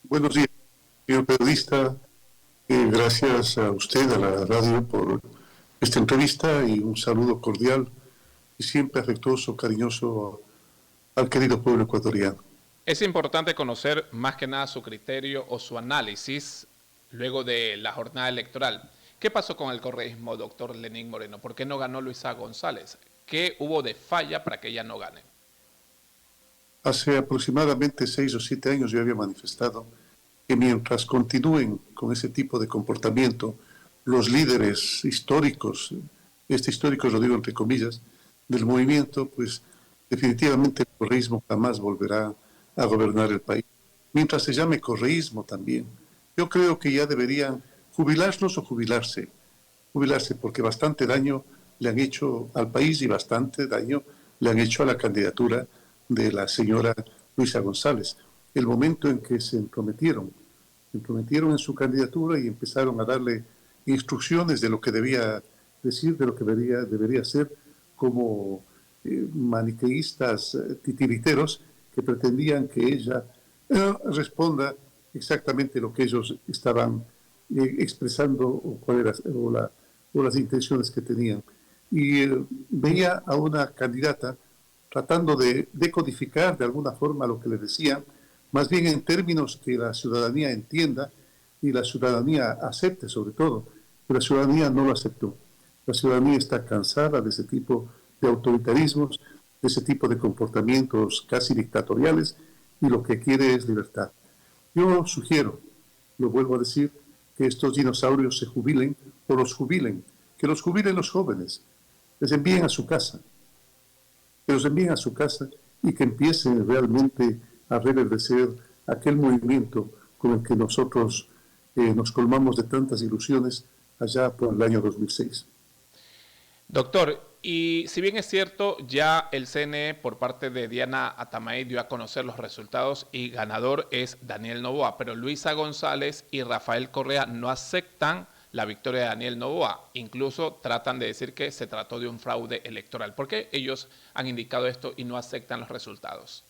Buenos días, señor periodista. Gracias a usted, a la radio, por esta entrevista y un saludo cordial y siempre afectuoso, cariñoso al querido pueblo ecuatoriano. Es importante conocer más que nada su criterio o su análisis luego de la jornada electoral. ¿Qué pasó con el correísmo, doctor Lenín Moreno? ¿Por qué no ganó Luisa González? ¿Qué hubo de falla para que ella no gane? Hace aproximadamente 6 o 7 años yo había manifestado que mientras continúen con ese tipo de comportamiento, los líderes históricos, históricos lo digo entre comillas, del movimiento, pues definitivamente el correísmo jamás volverá a gobernar el país. Mientras se llame correísmo también, yo creo que ya deberían jubilarlos o jubilarse porque bastante daño le han hecho al país y bastante daño le han hecho a la candidatura de la señora Luisa González. El momento en que se entrometieron en su candidatura y empezaron a darle instrucciones de lo que debía decir, de lo que debería ser, como maniqueístas titiriteros que pretendían que ella responda exactamente lo que ellos estaban expresando o las intenciones que tenían. Y veía a una candidata tratando de decodificar de alguna forma lo que le decían, más bien en términos que la ciudadanía entienda y la ciudadanía acepte sobre todo, pero la ciudadanía no lo aceptó. La ciudadanía está cansada de ese tipo de autoritarismos, de ese tipo de comportamientos casi dictatoriales y lo que quiere es libertad. Yo sugiero, lo vuelvo a decir, que estos dinosaurios se jubilen o los jubilen, que los jubilen los jóvenes, les envíen a su casa, que los envíen a su casa y que empiecen realmente a reverdecer aquel movimiento con el que nosotros nos colmamos de tantas ilusiones allá por el año 2006. Doctor, y si bien es cierto, ya el CNE por parte de Diana Atamay dio a conocer los resultados y ganador es Daniel Noboa, pero Luisa González y Rafael Correa no aceptan la victoria de Daniel Noboa. Incluso tratan de decir que se trató de un fraude electoral. ¿Por qué ellos han indicado esto y no aceptan los resultados?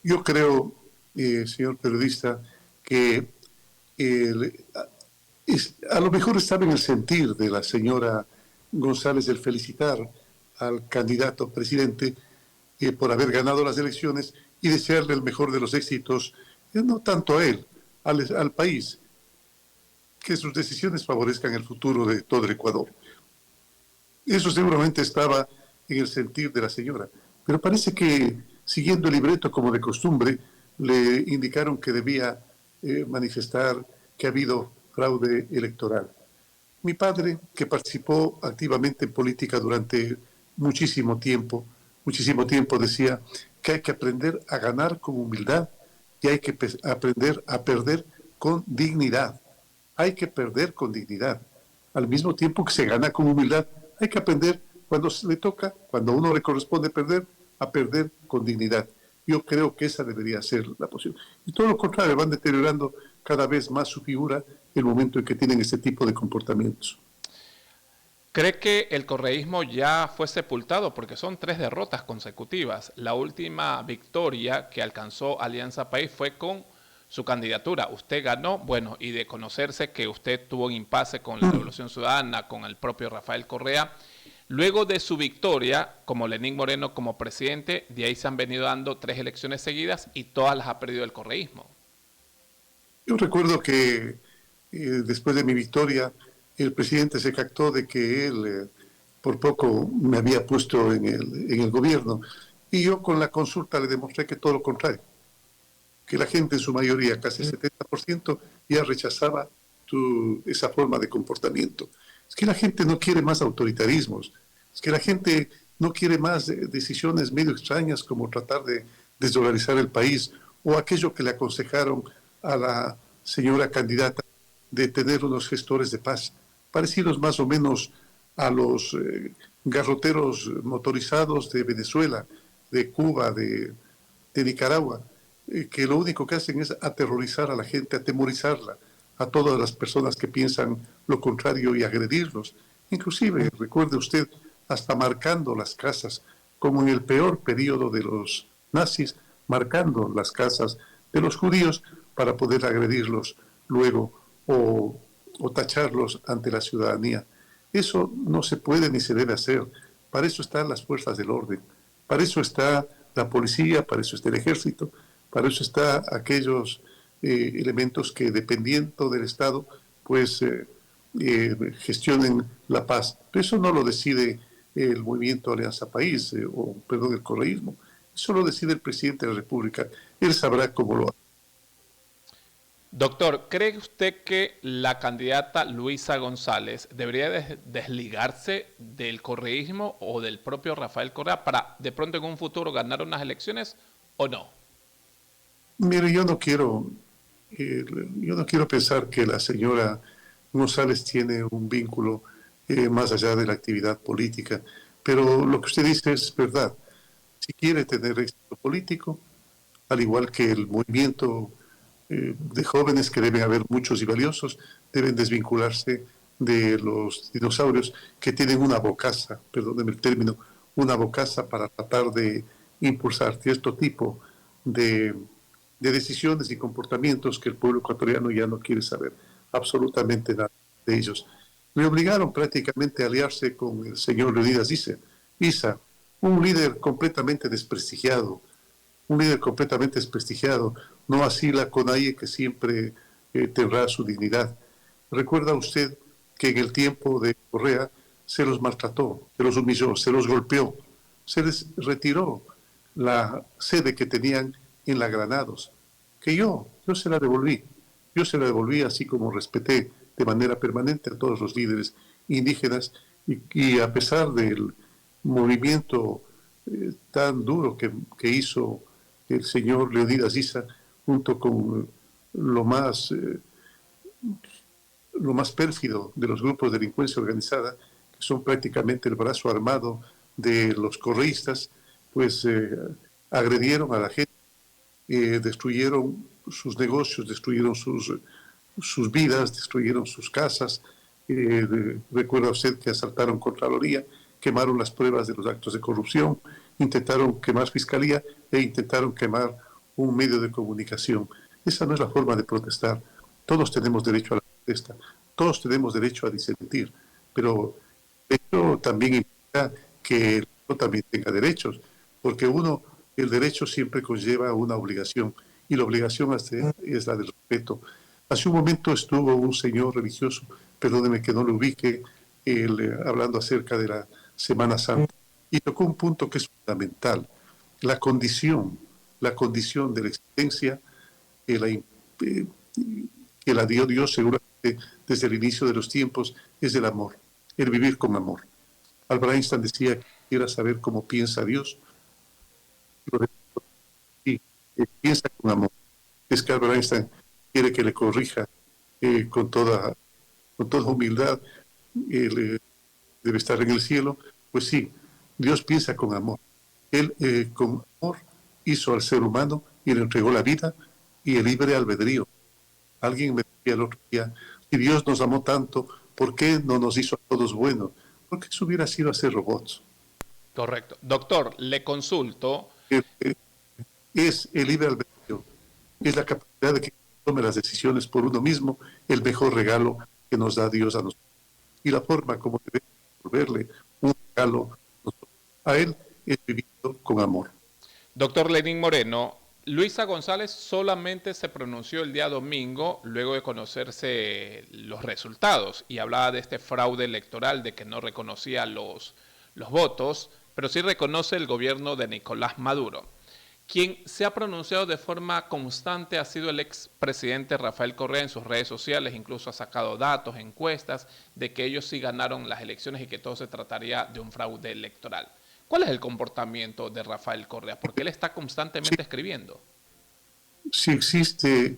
Yo creo, señor periodista, que a lo mejor estaba en el sentir de la señora González el felicitar al candidato presidente por haber ganado las elecciones y desearle el mejor de los éxitos, no tanto a él, al país, que sus decisiones favorezcan el futuro de todo el Ecuador. Eso seguramente estaba en el sentir de la señora, pero parece que siguiendo el libreto como de costumbre, le indicaron que debía manifestar que ha habido fraude electoral. Mi padre, que participó activamente en política durante muchísimo tiempo, decía que hay que aprender a ganar con humildad y hay que aprender a perder con dignidad. Hay que perder con dignidad. Al mismo tiempo que se gana con humildad, hay que aprender cuando se le toca, cuando a uno le corresponde perder, a perder con dignidad. Yo creo que esa debería ser la posición. Y todo lo contrario, van deteriorando cada vez más su figura el momento en que tienen ese tipo de comportamientos. ¿Cree que el correísmo ya fue sepultado? Porque son 3 derrotas consecutivas. La última victoria que alcanzó Alianza País fue con su candidatura. Usted ganó, bueno, y de conocerse que usted tuvo un impasse con la Revolución Ciudadana, con el propio Rafael Correa. Luego de su victoria, como Lenín Moreno como presidente, de ahí se han venido dando 3 elecciones seguidas y todas las ha perdido el correísmo. Yo recuerdo que después de mi victoria, el presidente se jactó de que él por poco me había puesto en el gobierno. Y yo con la consulta le demostré que todo lo contrario, que la gente en su mayoría, casi el 70%, ya rechazaba esa forma de comportamiento. Es que la gente no quiere más autoritarismos, es que la gente no quiere más decisiones medio extrañas como tratar de desdolarizar el país o aquello que le aconsejaron a la señora candidata de tener unos gestores de paz, parecidos más o menos a los garroteros motorizados de Venezuela, de Cuba, de Nicaragua, que lo único que hacen es aterrorizar a la gente, atemorizarla, a todas las personas que piensan lo contrario y agredirlos. Inclusive, recuerde usted, hasta marcando las casas, como en el peor periodo de los nazis, marcando las casas de los judíos, para poder agredirlos luego o tacharlos ante la ciudadanía. Eso no se puede ni se debe hacer. Para eso están las fuerzas del orden, para eso está la policía, para eso está el ejército, para eso están aquellos elementos que, dependiendo del Estado, pues gestionen la paz. Pero eso no lo decide el movimiento Alianza País, o perdón, el correísmo. Eso lo decide el presidente de la República. Él sabrá cómo lo hace. Doctor, ¿cree usted que la candidata Luisa González debería desligarse del correísmo o del propio Rafael Correa para de pronto en un futuro ganar unas elecciones o no? Mire, yo no quiero pensar que la señora González tiene un vínculo más allá de la actividad política, pero lo que usted dice es verdad. Si quiere tener éxito político, al igual que el movimiento de jóvenes, que deben haber muchos y valiosos, deben desvincularse de los dinosaurios que tienen una bocaza, perdónenme el término, una bocaza para tratar de impulsar cierto tipo de, de decisiones y comportamientos que el pueblo ecuatoriano ya no quiere saber absolutamente nada de ellos. Me obligaron prácticamente a aliarse con el señor Leonidas Issa, un líder completamente desprestigiado, no así la CONAIE, que siempre tendrá su dignidad. ¿Recuerda usted que en el tiempo de Correa se los maltrató, se los humilló, se los golpeó, se les retiró la sede que tenían en la Granados, que yo se la devolví. Yo se la devolví, así como respeté de manera permanente a todos los líderes indígenas, y a pesar del movimiento tan duro que hizo el señor Leonidas Issa, junto con lo más pérfido de los grupos de delincuencia organizada, que son prácticamente el brazo armado de los correístas, pues agredieron a la gente, destruyeron sus negocios, destruyeron sus vidas, destruyeron sus casas. Recuerda usted que asaltaron Contraloría, quemaron las pruebas de los actos de corrupción, intentaron quemar Fiscalía e intentaron quemar un medio de comunicación. Esa no es la forma de protestar. Todos tenemos derecho a la protesta, todos tenemos derecho a disentir, pero eso también implica que el otro también tenga derechos, porque el derecho siempre conlleva una obligación, y la obligación es la del respeto. Hace un momento estuvo un señor religioso, perdóneme que no lo ubique, hablando acerca de la Semana Santa, y tocó un punto que es fundamental: la condición de la existencia que la dio Dios seguramente desde el inicio de los tiempos, es el amor, el vivir con amor. Albert Einstein decía que quisiera saber cómo piensa Dios, y piensa con amor. Es que Albert Einstein quiere que le corrija con toda humildad. Debe estar en el cielo. Pues sí, Dios piensa con amor. Él con amor hizo al ser humano y le entregó la vida y el libre albedrío. Alguien me decía el otro día: si Dios nos amó tanto, ¿por qué no nos hizo a todos buenos? Porque eso hubiera sido hacer robots. Correcto. Doctor, le consulto. Es el libre albedrío, es la capacidad de que tome las decisiones por uno mismo, el mejor regalo que nos da Dios a nosotros. Y la forma como debemos devolverle un regalo a Él es viviendo con amor. Doctor Lenín Moreno, Luisa González solamente se pronunció el día domingo luego de conocerse los resultados y hablaba de este fraude electoral, de que no reconocía los votos, pero sí reconoce el gobierno de Nicolás Maduro. Quien se ha pronunciado de forma constante ha sido el expresidente Rafael Correa en sus redes sociales, incluso ha sacado datos, encuestas, de que ellos sí ganaron las elecciones y que todo se trataría de un fraude electoral. ¿Cuál es el comportamiento de Rafael Correa? Porque él está constantemente escribiendo. Si existe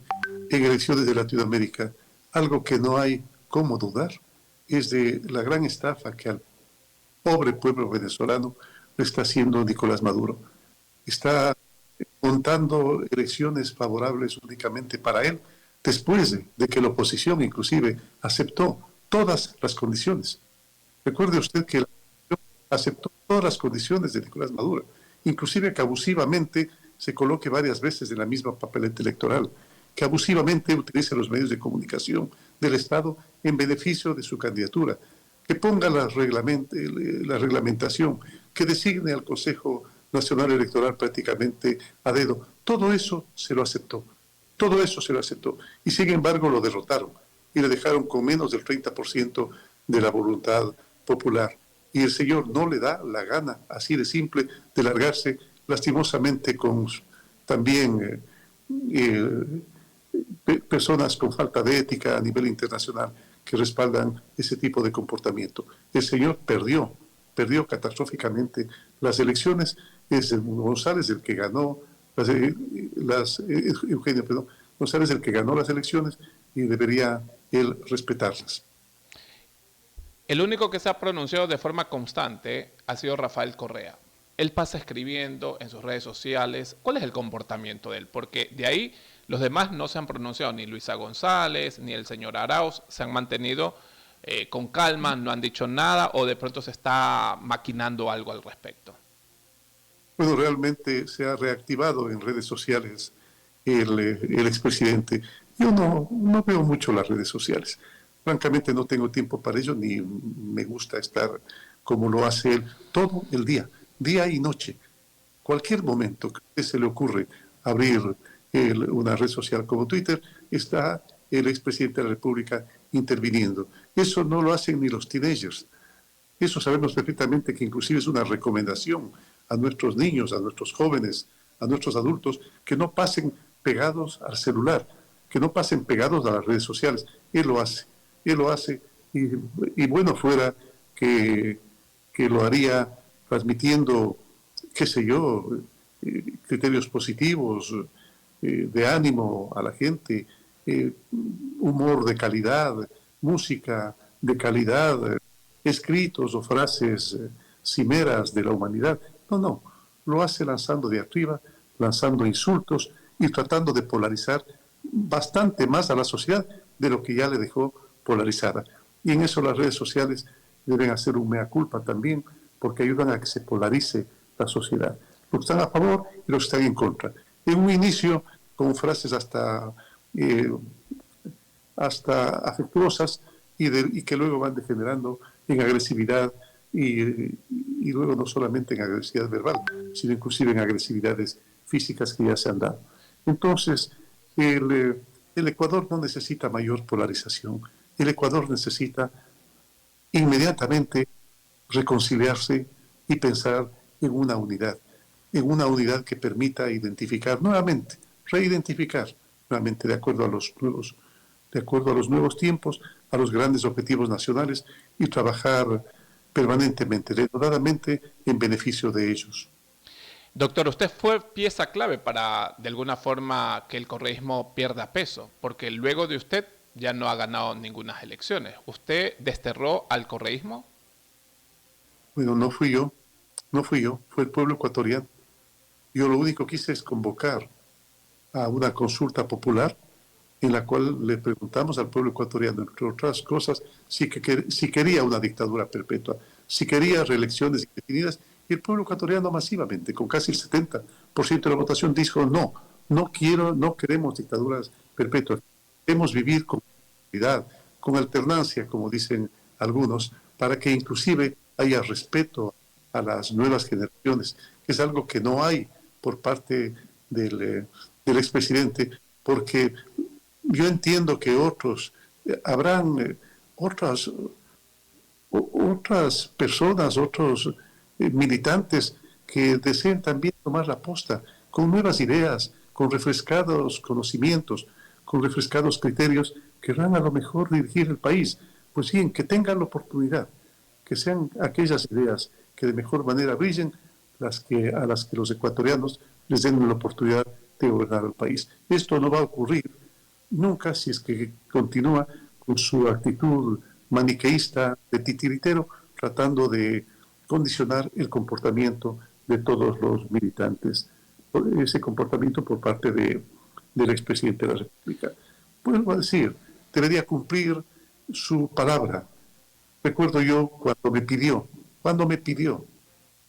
en elecciones de Latinoamérica algo que no hay cómo dudar, es de la gran estafa que al pobre pueblo venezolano le está haciendo Nicolás Maduro. Está montando elecciones favorables únicamente para él, después de que la oposición inclusive aceptó todas las condiciones. Recuerde usted que la oposición aceptó todas las condiciones de Nicolás Maduro, inclusive que abusivamente se coloque varias veces en la misma papeleta electoral. que abusivamente utilice los medios de comunicación del Estado en beneficio de su candidatura, que ponga la reglamentación, que designe al Consejo Nacional Electoral prácticamente a dedo. Todo eso se lo aceptó. Todo eso se lo aceptó. Y sin embargo lo derrotaron y le dejaron con menos del 30% de la voluntad popular. Y el señor no le da la gana, así de simple, de largarse lastimosamente con también personas con falta de ética a nivel internacional que respaldan ese tipo de comportamiento. El señor perdió catastróficamente las elecciones. Es González el que ganó Eugenio, perdón, González el que ganó las elecciones y debería él respetarlas. El único que se ha pronunciado de forma constante ha sido Rafael Correa. Él pasa escribiendo en sus redes sociales. ¿Cuál es el comportamiento de él? Porque de ahí los demás no se han pronunciado, ni Luisa González, ni el señor Arauz, se han mantenido con calma, no han dicho nada o de pronto se está maquinando algo al respecto. Bueno, realmente se ha reactivado en redes sociales el expresidente. Yo no veo mucho las redes sociales. Francamente no tengo tiempo para ello, ni me gusta estar como lo hace él todo el día y noche. Cualquier momento que se le ocurre abrir una red social como Twitter, está el expresidente de la República interviniendo. Eso no lo hacen ni los teenagers. Eso sabemos perfectamente que inclusive es una recomendación a nuestros niños, a nuestros jóvenes, a nuestros adultos, que no pasen pegados al celular, que no pasen pegados a las redes sociales. Él lo hace y bueno fuera que lo haría transmitiendo, qué sé yo, criterios positivos, de ánimo a la gente, humor de calidad, música de calidad, escritos o frases cimeras de la humanidad. No, lo hace lanzando de arriba, lanzando insultos y tratando de polarizar bastante más a la sociedad de lo que ya le dejó polarizada. Y en eso las redes sociales deben hacer un mea culpa también, porque ayudan a que se polarice la sociedad. Los que están a favor y los que están en contra. En un inicio, con frases hasta afectuosas y que luego van degenerando en agresividad y luego no solamente en agresividad verbal, sino inclusive en agresividades físicas que ya se han dado. Entonces, el Ecuador no necesita mayor polarización. El Ecuador necesita inmediatamente reconciliarse y pensar en una unidad que permita identificar nuevamente, reidentificar nuevamente de acuerdo a los nuevos tiempos, a los grandes objetivos nacionales y trabajar permanentemente, denodadamente en beneficio de ellos. Doctor, usted fue pieza clave para, de alguna forma, que el correísmo pierda peso, porque luego de usted ya no ha ganado ninguna elecciones. ¿Usted desterró al correísmo? Bueno, no fui yo, fue el pueblo ecuatoriano. Yo lo único que hice es convocar a una consulta popular en la cual le preguntamos al pueblo ecuatoriano, entre otras cosas, si quería una dictadura perpetua, si quería reelecciones indefinidas, y el pueblo ecuatoriano masivamente, con casi el 70% de la votación, dijo no queremos dictaduras perpetuas, queremos vivir con unidad, con alternancia, como dicen algunos, para que inclusive haya respeto a las nuevas generaciones, que es algo que no hay por parte del expresidente, porque yo entiendo que habrán otras personas, otros militantes que deseen también tomar la posta con nuevas ideas, con refrescados conocimientos, con refrescados criterios que van a lo mejor dirigir el país. Pues bien, que tengan la oportunidad, que sean aquellas ideas que de mejor manera brillen a las que los ecuatorianos les den la oportunidad de gobernar el país. Esto no va a ocurrir nunca si es que continúa con su actitud maniqueísta de titiritero, tratando de condicionar el comportamiento de todos los militantes, ese comportamiento por parte del expresidente de la República. Vuelvo a decir, debería cumplir su palabra. Recuerdo yo cuando me pidió,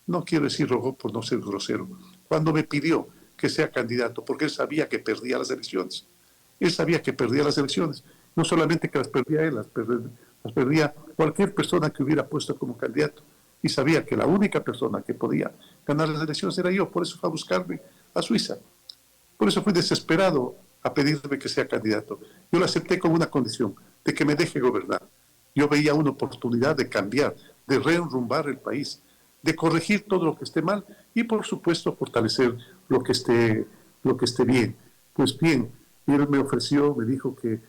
no quiero decir rogó por no ser grosero, cuando me pidió que sea candidato, porque él sabía que perdía las elecciones. Él sabía que perdía las elecciones. No solamente que las perdía él, las perdía cualquier persona que hubiera puesto como candidato. Y sabía que la única persona que podía ganar las elecciones era yo. Por eso fue a buscarme a Suiza. Por eso fui desesperado a pedirme que sea candidato. Yo lo acepté con una condición, de que me deje gobernar. Yo veía una oportunidad de cambiar, de reenrumbar el país, de corregir todo lo que esté mal y, por supuesto, fortalecer lo que esté bien. Pues bien, él me ofreció, me dijo que,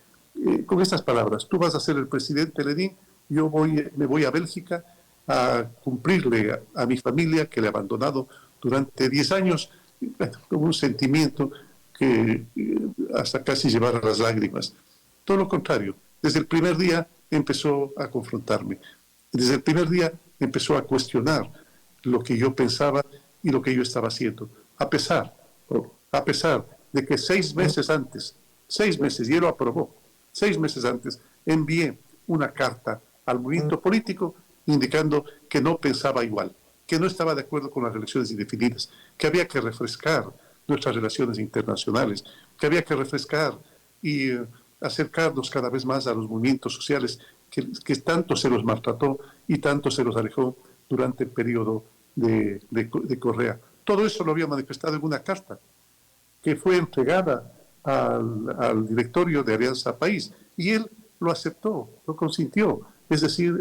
con estas palabras, tú vas a ser el presidente, Lenín, me voy a Bélgica a cumplirle a mi familia que le he abandonado durante 10 años, con un sentimiento que hasta casi llevar a las lágrimas. Todo lo contrario, desde el primer día empezó a confrontarme. Desde el primer día empezó a cuestionar lo que yo pensaba y lo que yo estaba haciendo. A pesar de que 6 meses antes, 6 meses, y él lo aprobó, 6 meses antes, envié una carta al movimiento político indicando que no pensaba igual, que no estaba de acuerdo con las relaciones indefinidas, que había que refrescar nuestras relaciones internacionales, que había que refrescar y acercarnos cada vez más a los movimientos sociales que tanto se los maltrató y tanto se los alejó durante el periodo de Correa. Todo eso lo había manifestado en una carta que fue entregada al directorio de Alianza País y él lo aceptó, lo consintió. Es decir,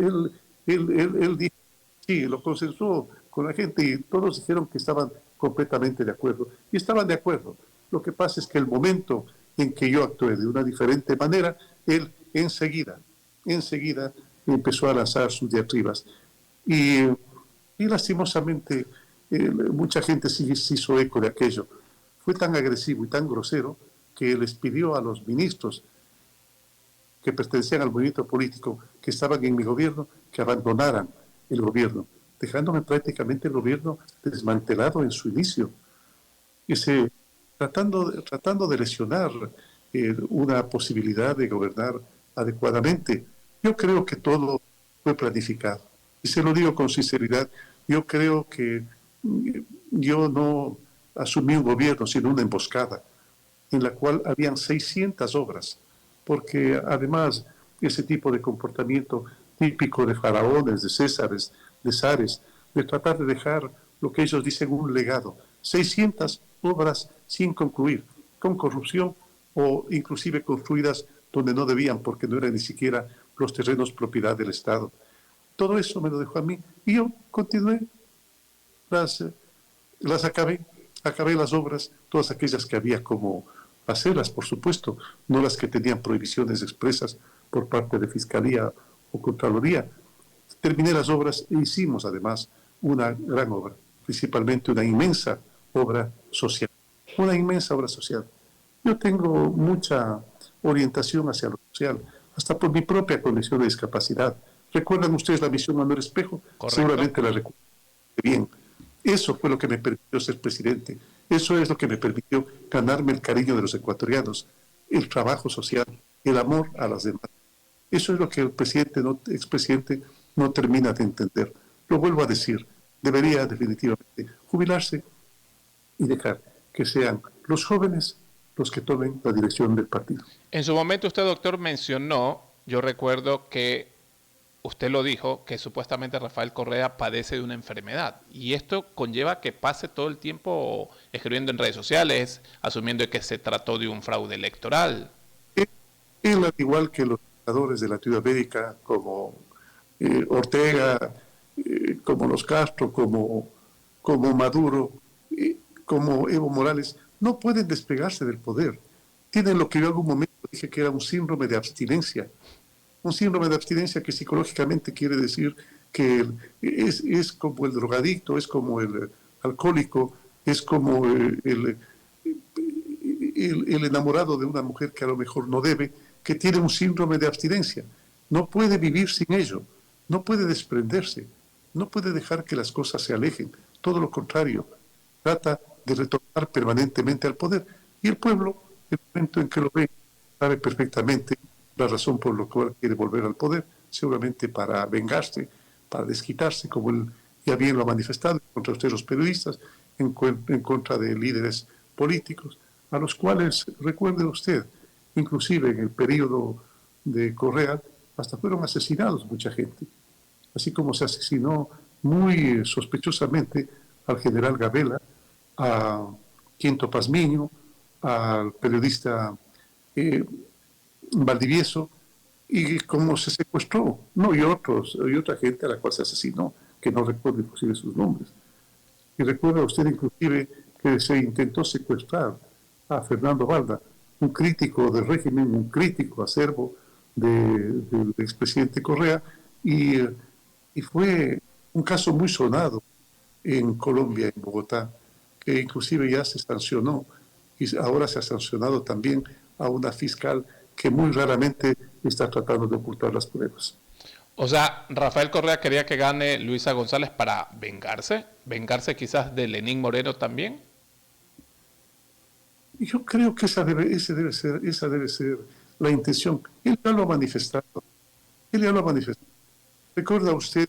él dijo, sí, lo consensuó con la gente y todos dijeron que estaban completamente de acuerdo. Y estaban de acuerdo. Lo que pasa es que el momento en que yo actué de una diferente manera, él enseguida empezó a lanzar sus diatribas. Y lastimosamente, mucha gente sí se hizo eco de aquello. Fue tan agresivo y tan grosero que les pidió a los ministros que pertenecían al movimiento político que estaban en mi gobierno que abandonaran el gobierno, dejándome prácticamente el gobierno desmantelado en su inicio, tratando de lesionar una posibilidad de gobernar adecuadamente. Yo creo que todo fue planificado. Y se lo digo con sinceridad, yo creo que yo no asumí un gobierno, sino una emboscada, en la cual habían 600 obras, porque además ese tipo de comportamiento típico de faraones, de césares, de zares, de tratar de dejar lo que ellos dicen un legado, 600 obras sin concluir, con corrupción o inclusive construidas donde no debían, porque no eran ni siquiera los terrenos propiedad del Estado. Todo eso me lo dejó a mí y yo continué, las acabé las obras, todas aquellas que había como hacerlas, por supuesto, no las que tenían prohibiciones expresas por parte de Fiscalía o Contraloría. Terminé las obras e hicimos además una gran obra, principalmente una inmensa obra social. Una inmensa obra social. Yo tengo mucha orientación hacia lo social, hasta por mi propia condición de discapacidad. ¿Recuerdan ustedes la misión Manuel Espejo? Correcto. Seguramente la recuerdan bien. Eso fue lo que me permitió ser presidente. Eso es lo que me permitió ganarme el cariño de los ecuatorianos, el trabajo social, el amor a las demás. Eso es lo que el expresidente no termina de entender. Lo vuelvo a decir, debería definitivamente jubilarse y dejar que sean los jóvenes los que tomen la dirección del partido. En su momento usted, doctor, mencionó, yo recuerdo que usted lo dijo, que supuestamente Rafael Correa padece de una enfermedad. Y esto conlleva que pase todo el tiempo escribiendo en redes sociales, asumiendo que se trató de un fraude electoral. Él, al igual que los dictadores de Latinoamérica, como Ortega, como los Castro, como Maduro, como Evo Morales, no pueden despegarse del poder. Tienen lo que yo en algún momento dije que era un síndrome de abstinencia. Un síndrome de abstinencia que psicológicamente quiere decir que es como el drogadicto, es como el alcohólico, es como el enamorado de una mujer que a lo mejor no debe, que tiene un síndrome de abstinencia. No puede vivir sin ello, no puede desprenderse, no puede dejar que las cosas se alejen. Todo lo contrario, trata de retornar permanentemente al poder. Y el pueblo, en el momento en que lo ve, sabe perfectamente la razón por la cual quiere volver al poder, seguramente para vengarse, para desquitarse, como él ya bien lo ha manifestado, contra ustedes los periodistas, en contra de líderes políticos, a los cuales, recuerde usted, inclusive en el periodo de Correa, hasta fueron asesinados mucha gente, así como se asesinó muy sospechosamente al general Gabela, a Quinto Pazmiño, al periodista eh, Valdivieso, y como se secuestró, no, y otra gente a la cual se asesinó, que no recuerdo inclusive sus nombres. Y recuerda usted inclusive que se intentó secuestrar a Fernando Valda, un crítico del régimen, un crítico acervo del expresidente Correa, y, y fue un caso muy sonado en Colombia, en Bogotá, que inclusive ya se sancionó y ahora se ha sancionado también a una fiscal que muy raramente está tratando de ocultar las pruebas. O sea, Rafael Correa quería que gane Luisa González para vengarse quizás de Lenín Moreno también. Y yo creo que esa debe ser la intención. Él ya lo ha manifestado. Él ya lo ha manifestado. Recuerda usted,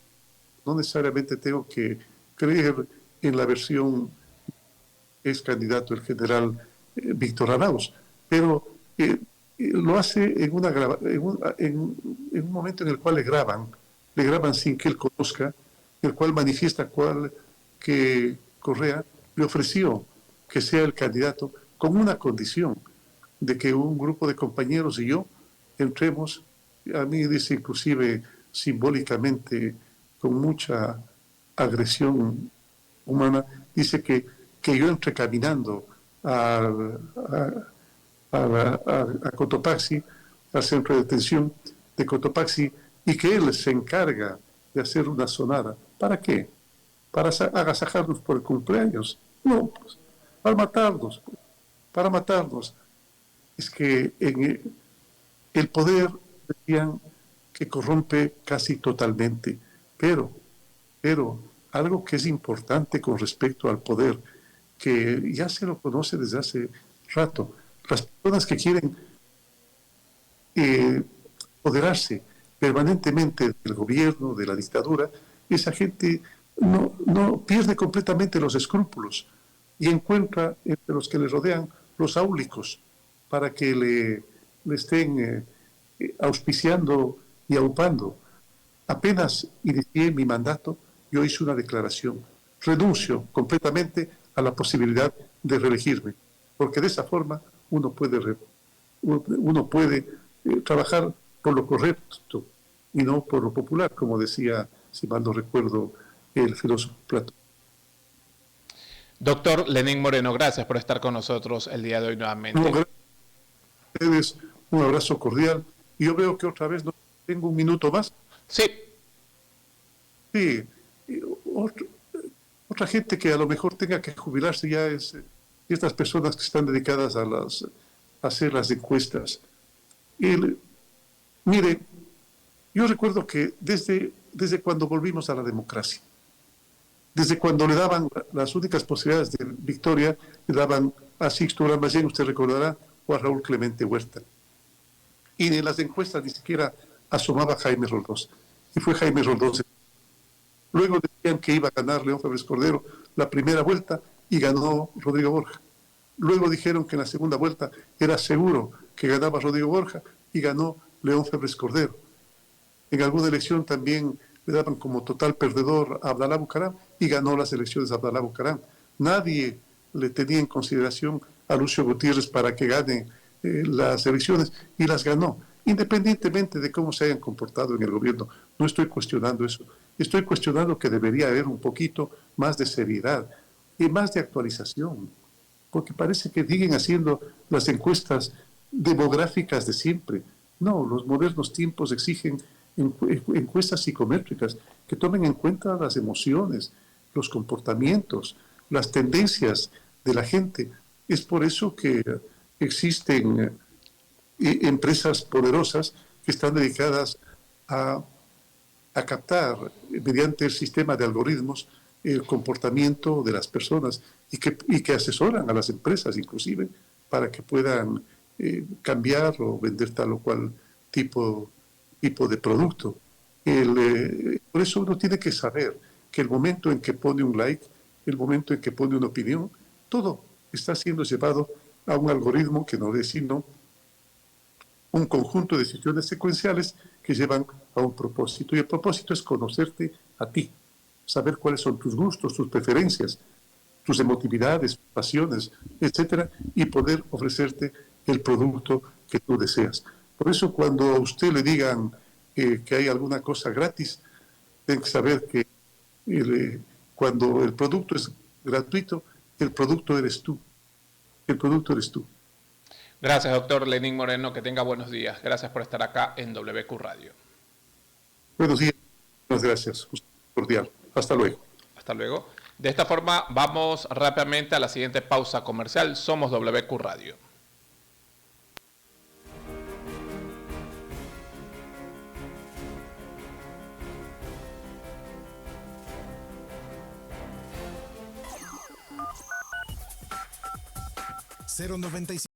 no necesariamente tengo que creer en la versión ex candidato el general Víctor Arauz, pero lo hace en un momento en el cual le graban sin que él conozca, el cual manifiesta que Correa le ofreció que sea el candidato con una condición de que un grupo de compañeros y yo entremos, a mí dice inclusive simbólicamente, con mucha agresión humana, dice que yo entre caminando a Cotopaxi, al centro de detención de Cotopaxi, y que él se encarga de hacer una sonada. ¿Para qué? ¿Para agasajarnos por el cumpleaños? No, pues, para matarnos, pues, para matarnos. Es que en el poder, decían, que corrompe casi totalmente, pero, pero algo que es importante con respecto al poder, que ya se lo conoce desde hace rato, las personas que quieren eh, apoderarse permanentemente del gobierno, de la dictadura, esa gente no pierde completamente los escrúpulos y encuentra entre los que le rodean los áulicos para que le estén auspiciando y aupando. Apenas inicié mi mandato, yo hice una declaración. Renuncio completamente a la posibilidad de reelegirme, porque de esa forma uno puede trabajar por lo correcto y no por lo popular, como decía, si mal no recuerdo, el filósofo Platón. Doctor Lenín Moreno, gracias por estar con nosotros el día de hoy No, nuevamente. gracias a ustedes, un abrazo cordial. Y yo veo que otra vez no tengo un minuto más. Sí, Sí, otro, otra gente que a lo mejor tenga que jubilarse ya es estas personas que están dedicadas a hacer las encuestas. El, mire, yo recuerdo que desde cuando volvimos a la democracia, desde cuando le daban las únicas posibilidades de victoria, le daban a Sixto Lamallén, usted recordará, o a Raúl Clemente Huerta. Y en las encuestas ni siquiera asomaba Jaime Roldós. Y fue Jaime Roldós. Luego decían que iba a ganar León Febres Cordero la primera vuelta y ganó Rodrigo Borja. Luego dijeron que en la segunda vuelta era seguro que ganaba Rodrigo Borja y ganó León Febres Cordero. En alguna elección también le daban como total perdedor a Abdalá Bucaram y ganó las elecciones a Abdalá Bucaram. Nadie le tenía en consideración a Lucio Gutiérrez para que gane las elecciones y las ganó, independientemente de cómo se hayan comportado en el gobierno. No estoy cuestionando eso. Estoy cuestionando que debería haber un poquito más de seriedad y más de actualización, porque parece que siguen haciendo las encuestas demográficas de siempre. No, los modernos tiempos exigen encuestas psicométricas que tomen en cuenta las emociones, los comportamientos, las tendencias de la gente. Es por eso que existen empresas poderosas que están dedicadas a captar mediante el sistema de algoritmos el comportamiento de las personas y que asesoran a las empresas inclusive para que puedan cambiar o vender tal o cual tipo de producto. Por eso uno tiene que saber que el momento en que pone un like, el momento en que pone una opinión, todo está siendo llevado a un algoritmo que no decir no, un conjunto de decisiones secuenciales que llevan a un propósito. Y el propósito es conocerte a ti, saber cuáles son tus gustos, tus preferencias, tus emotividades, pasiones, etcétera, y poder ofrecerte el producto que tú deseas. Por eso, cuando a usted le digan que hay alguna cosa gratis, tiene que saber que cuando el producto es gratuito, el producto eres tú. El producto eres tú. Gracias, doctor Lenín Moreno. Que tenga buenos días. Gracias por estar acá en WQ Radio. Buenos días. Muchas gracias. Cordial. Hasta luego. Hasta luego. De esta forma, vamos rápidamente a la siguiente pausa comercial. Somos WQ Radio. $0.95